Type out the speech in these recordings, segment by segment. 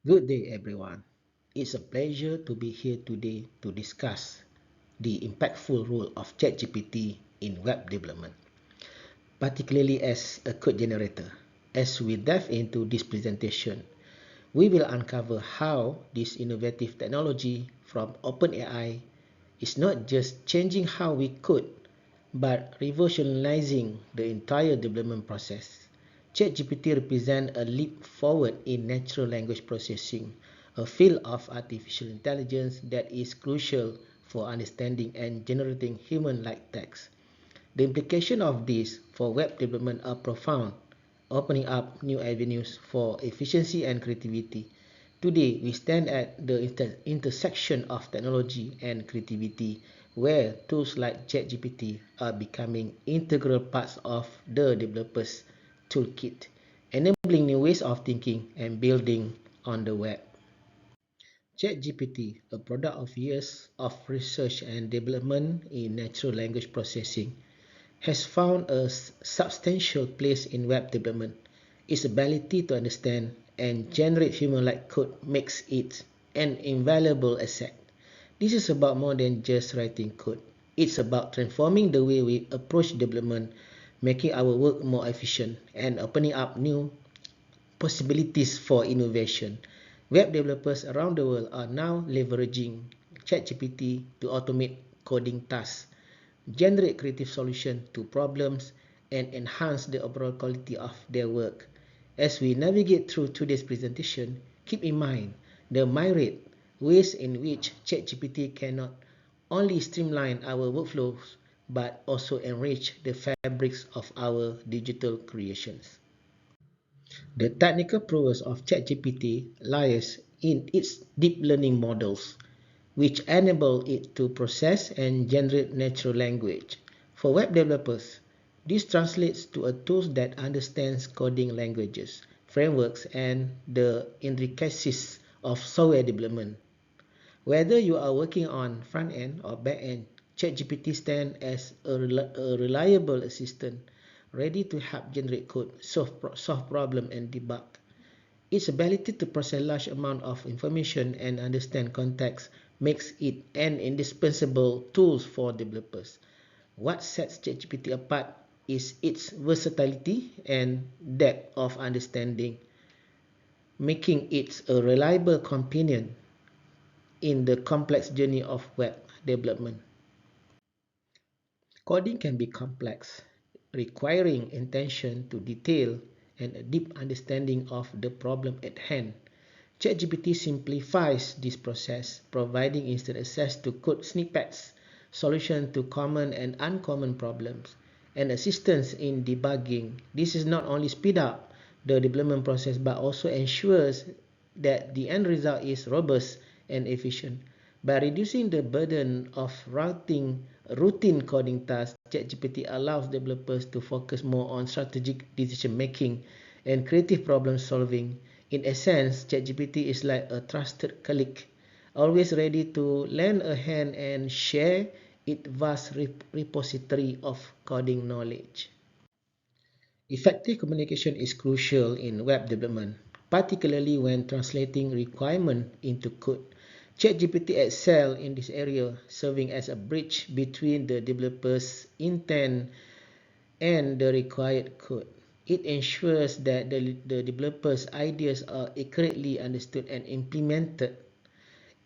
Good day, everyone. It's a pleasure to be here today to discuss the impactful role of ChatGPT in web development, particularly as a code generator. As we dive into this presentation, we will uncover how this innovative technology from OpenAI is not just changing how we code, but revolutionizing the entire development process. ChatGPT represents a leap forward in natural language processing, a field of artificial intelligence that is crucial for understanding and generating human-like text. The implications of this for web development are profound, opening up new avenues for efficiency and creativity. Today, we stand at the intersection of technology and creativity, where tools like ChatGPT are becoming integral parts of the developer's toolkit, enabling new ways of thinking and building on the web. ChatGPT, a product of years of research and development in natural language processing, has found a substantial place in web development. Its ability to understand and generate human-like code makes it an invaluable asset. This is about more than just writing code. It's about transforming the way we approach development, making our work more efficient, and opening up new possibilities for innovation. Web developers around the world are now leveraging ChatGPT to automate coding tasks, generate creative solutions to problems, and enhance the overall quality of their work. As we navigate through today's presentation, keep in mind the myriad ways in which ChatGPT can not only streamline our workflows but also enrich the fabrics of our digital creations. The technical prowess of ChatGPT lies in its deep learning models, which enable it to process and generate natural language. For web developers, this translates to a tool that understands coding languages, frameworks, and the intricacies of software development. Whether you are working on front-end or back-end, ChatGPT stands as a reliable assistant, ready to help generate code, solve problems, and debug. Its ability to process large amounts of information and understand context makes it an indispensable tool for developers. What sets ChatGPT apart is its versatility and depth of understanding, making it a reliable companion in the complex journey of web development. Coding can be complex, requiring attention to detail and a deep understanding of the problem at hand. ChatGPT simplifies this process, providing instant access to code snippets, solutions to common and uncommon problems, and assistance in debugging. This is not only speed up the development process but also ensures that the end result is robust and efficient. By reducing the burden of routing routine coding tasks, ChatGPT allows developers to focus more on strategic decision making and creative problem solving. In essence, ChatGPT is like a trusted colleague, always ready to lend a hand and share its vast repository of coding knowledge. Effective communication is crucial in web development, particularly when translating requirements into code. ChatGPT excels in this area, serving as a bridge between the developer's intent and the required code. It ensures that the developer's ideas are accurately understood and implemented,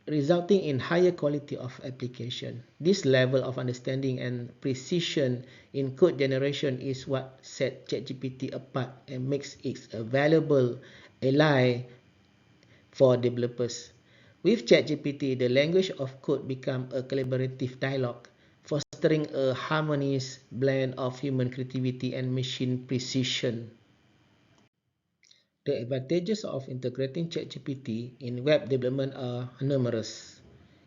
resulting in higher quality of application. This level of understanding and precision in code generation is what sets ChatGPT apart and makes it a valuable ally for developers. With ChatGPT, the language of code becomes a collaborative dialogue, fostering a harmonious blend of human creativity and machine precision. The advantages of integrating ChatGPT in web development are numerous.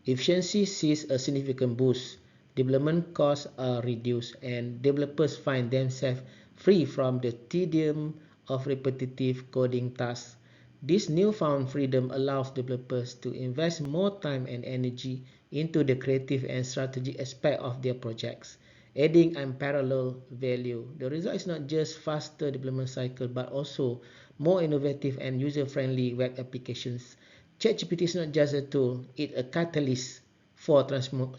Efficiency sees a significant boost, development costs are reduced, and developers find themselves free from the tedium of repetitive coding tasks. This newfound freedom allows developers to invest more time and energy into the creative and strategic aspect of their projects, adding unparalleled value. The result is not just faster development cycle but also more innovative and user-friendly web applications. ChatGPT is not just a tool, it's a catalyst for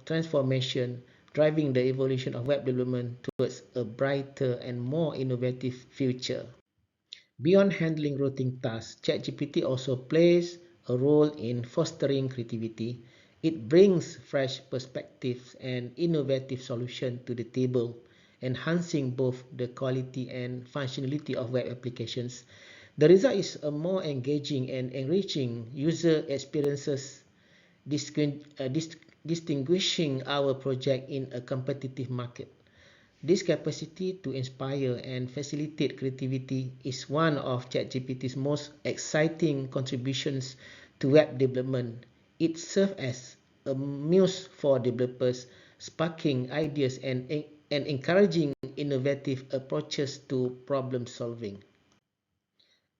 transformation, driving the evolution of web development towards a brighter and more innovative future. Beyond handling routine tasks, ChatGPT also plays a role in fostering creativity. It brings fresh perspectives and innovative solutions to the table, enhancing both the quality and functionality of web applications. The result is a more engaging and enriching user experiences, distinguishing our project in a competitive market. This capacity to inspire and facilitate creativity is one of ChatGPT's most exciting contributions to web development. It serves as a muse for developers, sparking ideas and encouraging innovative approaches to problem solving.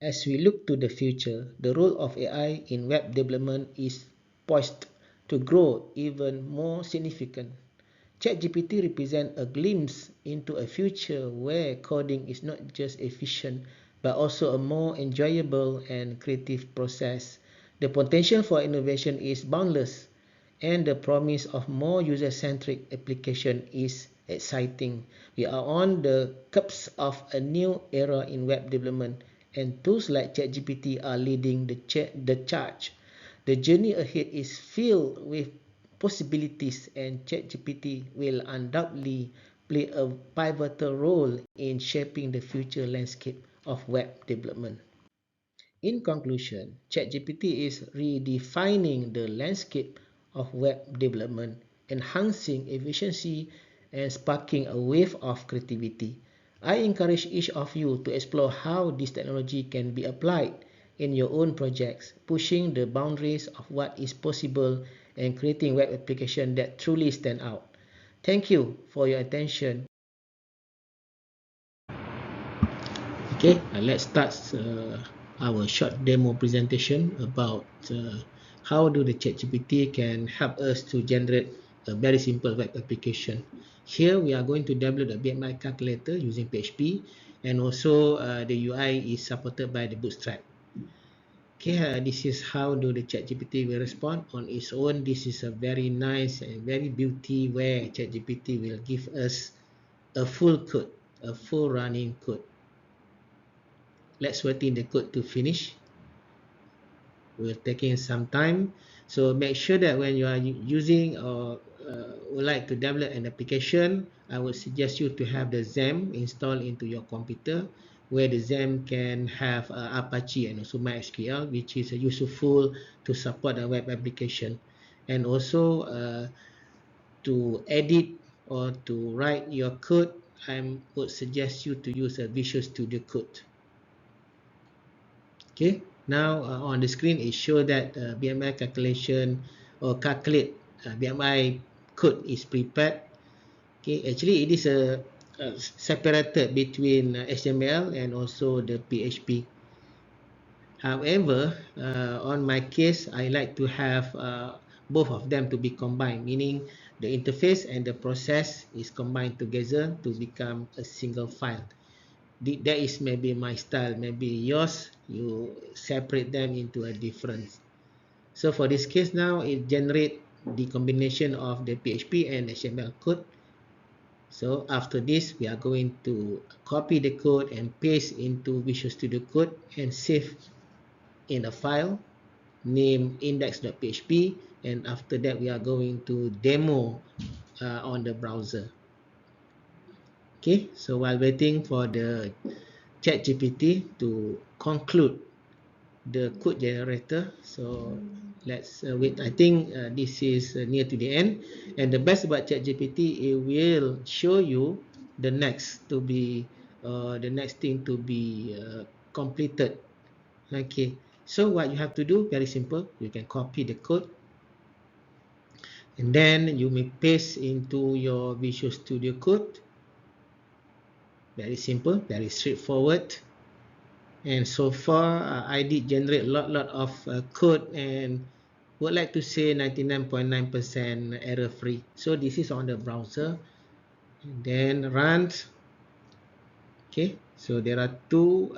As we look to the future, the role of AI in web development is poised to grow even more significant. ChatGPT represents a glimpse into a future where coding is not just efficient but also a more enjoyable and creative process. The potential for innovation is boundless, and the promise of more user-centric application is exciting. We are on the cusp of a new era in web development, and tools like ChatGPT are leading the charge. The journey ahead is filled with possibilities, and ChatGPT will undoubtedly play a pivotal role in shaping the future landscape of web development. In conclusion, ChatGPT is redefining the landscape of web development, enhancing efficiency and sparking a wave of creativity. I encourage each of you to explore how this technology can be applied in your own projects, pushing the boundaries of what is possible and creating web applications that truly stand out. Thank you for your attention. Okay, let's start our short demo presentation about how do the ChatGPT can help us to generate a very simple web application. Here we are going to develop a BMI calculator using PHP, and also the UI is supported by the Bootstrap. Okay, this is how do the ChatGPT will respond on its own. This is a very nice and very beauty where ChatGPT will give us a full code, a full running code. Let's wait in the code to finish. We're taking some time, so make sure that when you are using or would like to develop an application, I would suggest you to have the XAMPP installed into your computer, where the XAMPP can have Apache and also MySQL, which is useful to support a web application. And also to edit or to write your code, I would suggest you to use a Visual Studio Code. Okay, now on the screen it shows that BMI calculation or calculate BMI code is prepared. Okay, actually it is separated between HTML and also the PHP. However, on my case, I like to have both of them to be combined, meaning the interface and the process is combined together to become a single file. That is maybe my style, maybe yours, you separate them into a difference. So for this case now, it generates the combination of the PHP and HTML code. So after this, we are going to copy the code and paste into Visual Studio Code and save in a file named index.php, and after that we are going to demo on the browser. Okay, so while waiting for the ChatGPT to conclude the code generator, so let's wait. I think this is near to the end, and the best about ChatGPT, it will show you the next thing to be completed. Okay, so what you have to do, very simple, you can copy the code and then you may paste into your Visual Studio Code. Very simple, very straightforward. And so far I did generate a lot of code, and would like to say 99.9% error free. So this is on the browser, and then run. Okay, so there are two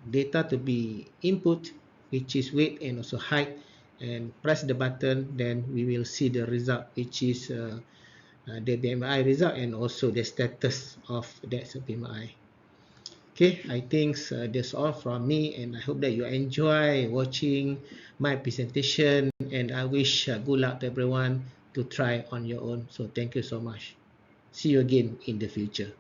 data to be input, which is weight and also height, and press the button, then we will see the result, which is the BMI result and also the status of that BMI. Okay, I think that's all from me, and I hope that you enjoy watching my presentation, and I wish good luck to everyone to try on your own. So thank you so much. See you again in the future.